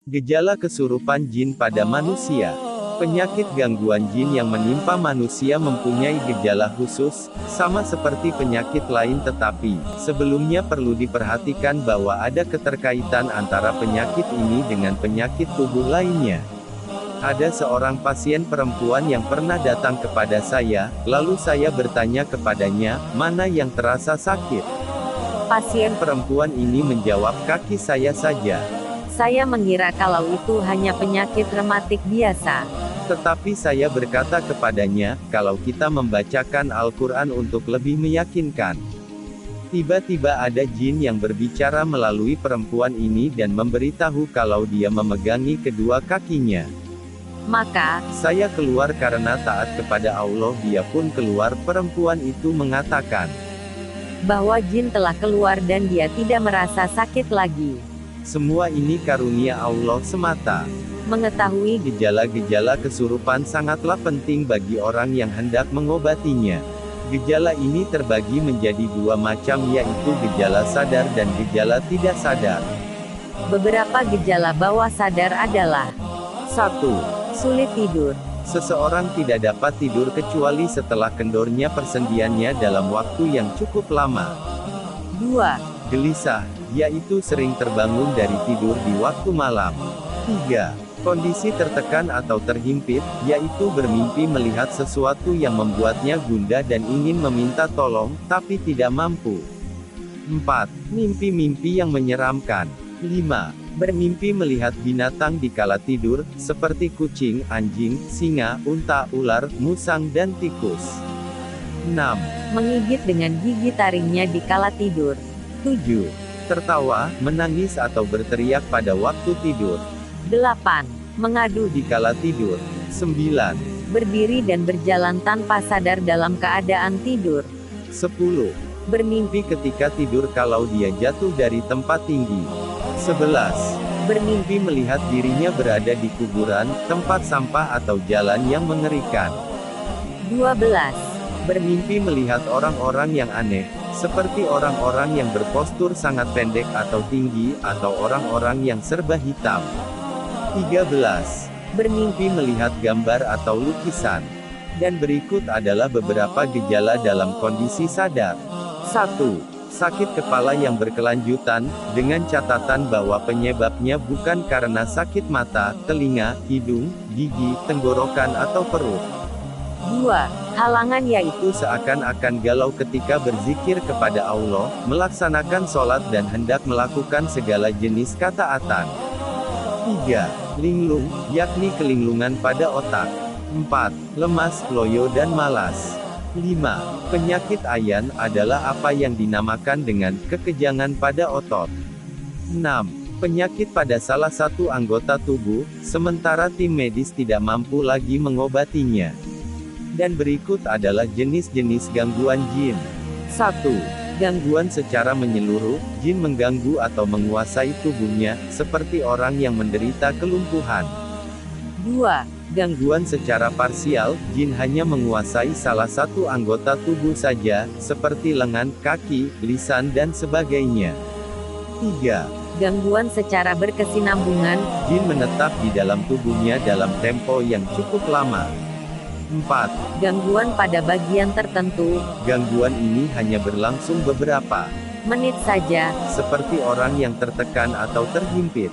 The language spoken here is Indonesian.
Gejala kesurupan jin pada manusia. Penyakit gangguan jin yang menimpa manusia mempunyai gejala khusus, sama seperti penyakit lain tetapi, sebelumnya perlu diperhatikan bahwa ada keterkaitan antara penyakit ini dengan penyakit tubuh lainnya. Ada seorang pasien perempuan yang pernah datang kepada saya, lalu saya bertanya kepadanya, mana yang terasa sakit? Pasien perempuan ini menjawab, kaki saya saja. Saya mengira kalau itu hanya penyakit rematik biasa. Tetapi saya berkata kepadanya, kalau kita membacakan Al-Quran untuk lebih meyakinkan. Tiba-tiba ada jin yang berbicara melalui perempuan ini dan memberitahu kalau dia memegangi kedua kakinya. Maka, saya keluar karena taat kepada Allah. Dia pun keluar. Perempuan itu mengatakan bahwa jin telah keluar dan dia tidak merasa sakit lagi. Semua ini karunia Allah semata. Mengetahui gejala-gejala kesurupan sangatlah penting bagi orang yang hendak mengobatinya. Gejala ini terbagi menjadi dua macam, yaitu gejala sadar dan gejala tidak sadar. Beberapa gejala bawah sadar adalah 1. Sulit tidur. Seseorang tidak dapat tidur kecuali setelah kendornya persendiannya dalam waktu yang cukup lama. 2. Gelisah, yaitu sering terbangun dari tidur di waktu malam. 3. Kondisi tertekan atau terhimpit, yaitu bermimpi melihat sesuatu yang membuatnya gundah dan ingin meminta tolong, tapi tidak mampu. 4. Mimpi-mimpi yang menyeramkan. 5. Bermimpi melihat binatang di kala tidur, seperti kucing, anjing, singa, unta, ular, musang dan tikus. 6. Menggigit dengan gigi taringnya di kala tidur. 7. Tertawa, menangis atau berteriak pada waktu tidur. 8. Mengadu di kala tidur. 9. Berdiri dan berjalan tanpa sadar dalam keadaan tidur. 10. Bermimpi ketika tidur kalau dia jatuh dari tempat tinggi. 11. Bermimpi melihat dirinya berada di kuburan, tempat sampah atau jalan yang mengerikan. 12. Bermimpi melihat orang-orang yang aneh, seperti orang-orang yang berpostur sangat pendek atau tinggi, atau orang-orang yang serba hitam. 13. Bermimpi melihat gambar atau lukisan. Dan berikut adalah beberapa gejala dalam kondisi sadar. 1. Sakit kepala yang berkelanjutan, dengan catatan bahwa penyebabnya bukan karena sakit mata, telinga, hidung, gigi, tenggorokan atau perut. 2. Halangan yaitu seakan-akan galau ketika berzikir kepada Allah, melaksanakan sholat dan hendak melakukan segala jenis ketaatan. 3. Linglung, yakni kelinglungan pada otak. 4. Lemas, loyo dan malas. 5. Penyakit ayan adalah apa yang dinamakan dengan kekejangan pada otot. 6. Penyakit pada salah satu anggota tubuh, sementara tim medis tidak mampu lagi mengobatinya. Dan berikut adalah jenis-jenis gangguan jin. 1. Gangguan secara menyeluruh, jin mengganggu atau menguasai tubuhnya, seperti orang yang menderita kelumpuhan. 2. Gangguan secara parsial, jin hanya menguasai salah satu anggota tubuh saja, seperti lengan, kaki, lisan dan sebagainya. 3. Gangguan secara berkesinambungan, jin menetap di dalam tubuhnya dalam tempo yang cukup lama. 4. Gangguan pada bagian tertentu. Gangguan ini hanya berlangsung beberapa menit saja, seperti orang yang tertekan atau terhimpit.